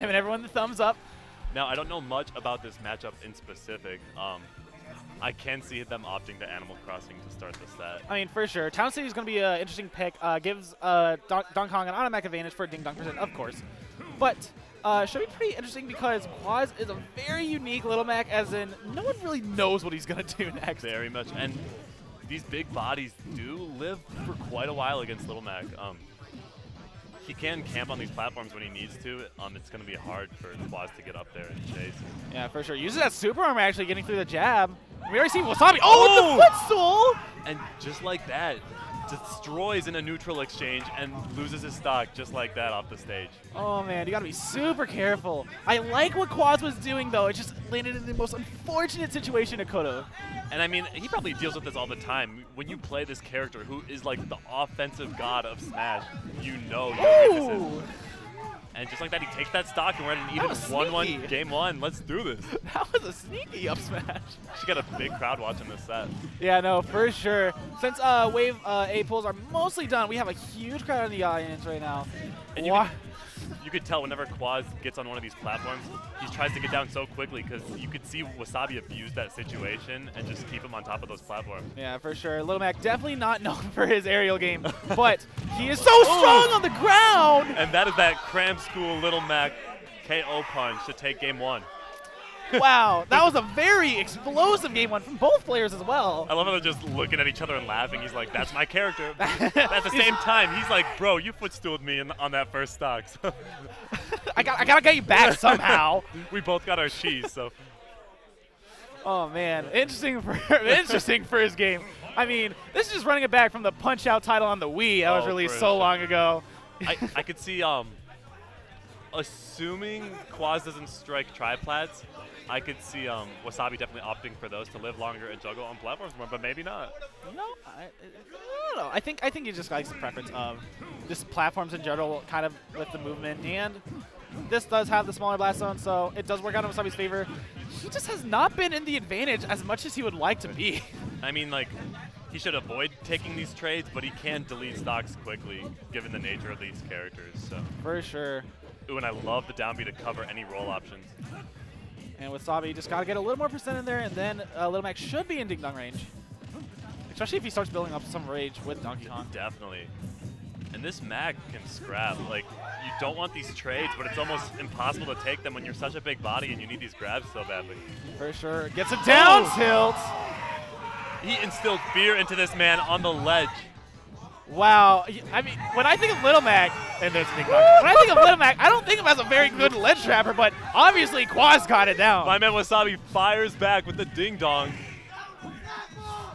and everyone the thumbs up. Now, I don't know much about this matchup in specific. I can see them opting to Animal Crossing to start the set. I mean, for sure. Town City is going to be an interesting pick. Gives Donkey Kong an automatic advantage for Ding Dong percent, of course. But should be pretty interesting because Kwaz is a very unique Little Mac, as in no one really knows what he's going to do next. Very much. And these big bodies do live for quite a while against Little Mac. He can camp on these platforms when he needs to. It's going to be hard for Kwaz to get up there and chase. Yeah, for sure. Uses that super armor actually getting through the jab. We already see Waasabi. Oh, with the footstool! And just like that, destroys in a neutral exchange and loses his stock just like that off the stage. Oh, man, you got to be super careful. I like what Kwaz was doing, though. It just landed in the most unfortunate situation it could have. And I mean, he probably deals with this all the time. When you play this character who is like the offensive god of Smash, you know your weaknesses. And just like that, he takes that stock, and we're at an even 1-1 game one. Let's do this. That was a sneaky up smash. She got a big crowd watching this set. Yeah, no, for sure. Since Wave A pulls are mostly done, we have a huge crowd in the audience right now. And you could tell whenever Kwaz gets on one of these platforms, he tries to get down so quickly because you could see Waasabi abuse that situation and just keep him on top of those platforms. Yeah, for sure. Little Mac definitely not known for his aerial game, but he is so strong on the ground. And that is that cram school Little Mac KO punch to take game one. Wow, that was a very explosive game one from both players as well. I love how they're just looking at each other and laughing. He's like, that's my character. At the same time, he's like, bro, you footstooled me on that first stock. So I gotta get you back somehow. We both got our cheese, so. Oh man, interesting for his game. I mean, this is just running it back from the Punch-Out title on the Wii that was released so long ago. I could see, assuming Kwaz doesn't strike triplats, I could see Waasabi definitely opting for those to live longer and juggle on platforms more, but maybe not. No, I don't know. I think he just likes the preference of just platforms in general, kind of with the movement, and this does have the smaller blast zone, so it does work out in Waasabi's favor. He just has not been in the advantage as much as he would like to be. I mean, like, he should avoid taking these trades, but he can delete stocks quickly, given the nature of these characters. So. For sure. Ooh, and I love the down B to cover any roll options. And Waasabi just got to get a little more percent in there, and then Little Mac should be in Ding Dong range. Especially if he starts building up some rage with Donkey Kong. Definitely. And this Mac can scrap. Like, you don't want these trades, but it's almost impossible to take them when you're such a big body and you need these grabs so badly. For sure. Gets a down tilt. He instilled fear into this man on the ledge. Wow. I mean, when I think of Little Mac, and there's Ding Dong. When I think of Little Mac, I don't think of him as a very good ledge trapper, but obviously Kwaz got it down. My man Waasabi fires back with the Ding Dong.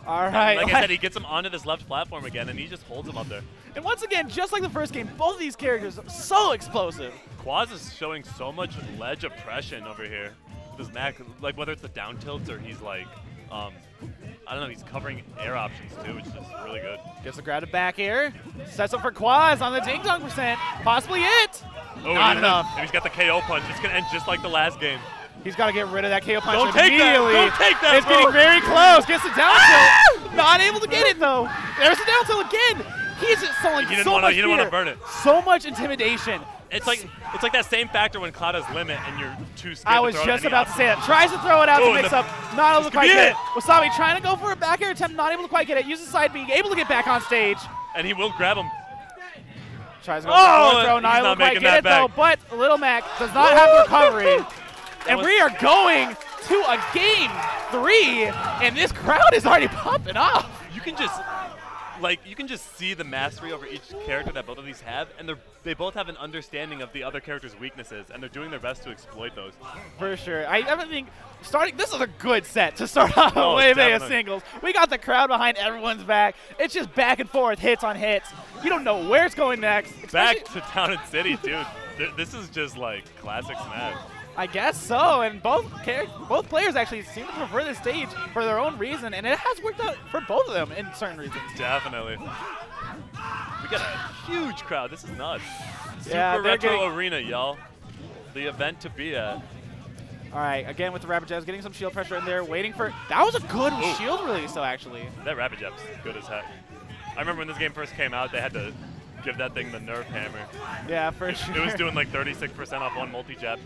All right. Like I said, he gets him onto this left platform again, and he just holds him up there. And once again, just like the first game, both of these characters are so explosive. Kwaz is showing so much ledge oppression over here. With his Mac, like whether it's the down tilts or he's like, I don't know, he's covering air options too, which is really good. Gets a grab to back air. Sets up for Kwaz on the Ding Dong percent. Possibly it. Oh, Not enough. And he's got the KO punch. It's going to end just like the last game. He's got to get rid of that KO punch Don't take immediately. that. Don't take that, It's getting very close. Gets the down tilt. Not able to get it, though. There's the down tilt again. He's just selling so much fear. He didn't want to burn it. So much intimidation. It's like that same factor when Cloud has limit and you're too scared I was just about to say that. Tries to throw it out to mix up. Not able to quite get it. Waasabi trying to go for a back air attempt. Not able to quite get it. Uses side B. Able to get back on stage. And he will grab him. Tries to go for a throw. Not able to quite get it, though. But Little Mac does not have the recovery. And we are going to a game 3, and this crowd is already popping off. You can just see the mastery over each character that both of these have, and they both have an understanding of the other character's weaknesses, and they're doing their best to exploit those. For sure. I think this is a good set to start off with Wave A singles. We got the crowd behind everyone's back. It's just back and forth, hits on hits. You don't know where it's going next. Back to Town and City, dude. This is just like classic Smash. I guess so, and both players actually seem to prefer this stage for their own reason, and it has worked out for both of them in certain reasons. Definitely. We got a huge crowd. This is nuts. Yeah, Super Retro Arena, y'all. The event to be at. All right, again with the Rapid Jabs, getting some shield pressure in there, waiting for... That was a good shield release, though, actually. That Rapid Jab's good as heck. I remember when this game first came out, they had to give that thing the nerf hammer. Yeah, for sure. It was doing like 36% off one multi-jab.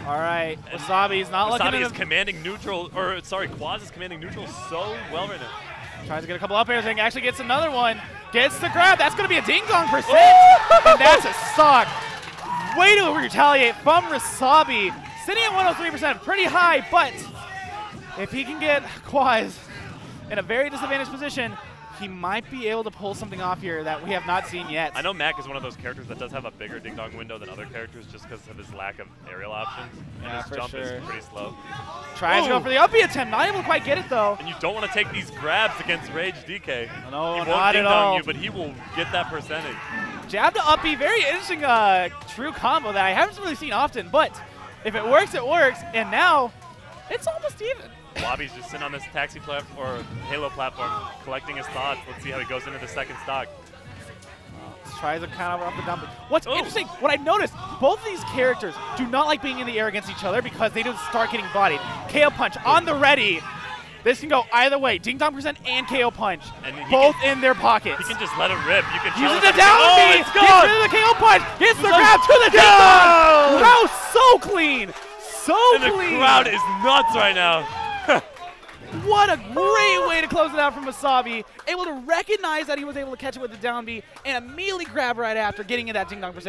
All right, Waasabi's not looking at Waasabi is commanding neutral, or sorry, Kwaz is commanding neutral so well right now. Tries to get a couple up airs and actually gets another one. Gets the grab. That's going to be a ding-dong %. And that's a sock. Way to retaliate from Waasabi. Sitting at 103%, pretty high, but if he can get Kwaz in a very disadvantaged position, he might be able to pull something off here that we have not seen yet. I know Mac is one of those characters that does have a bigger ding-dong window than other characters just because of his lack of aerial options. And Yeah, his for jump sure. is pretty slow. Tries to go for the up B attempt, not able to quite get it though. And you don't want to take these grabs against Rage DK. No, he won't not at ding-dong all. you, but he will get that percentage. Jab to up B, very interesting true combo that I haven't really seen often, but if it works, it works. And now, it's almost even. Wabi's just sitting on this taxi platform or Halo platform, collecting his thoughts. Let's see how he goes into the second stock. Tries to kind of off the dump. What's interesting, what I noticed, both of these characters do not like being in the air against each other because they just start getting bodied. KO punch on the ready. This can go either way. Ding dong % and KO punch. And both in their pockets. He can just let it rip. You can uses the down B. Gets rid of the KO punch. Gets the grab to the ding dong. Wow, so clean. So clean. The crowd is nuts right now. What a great way to close it out from Waasabi. Able to recognize that he was able to catch it with the down B and immediately grab right after, getting in that ding dong %.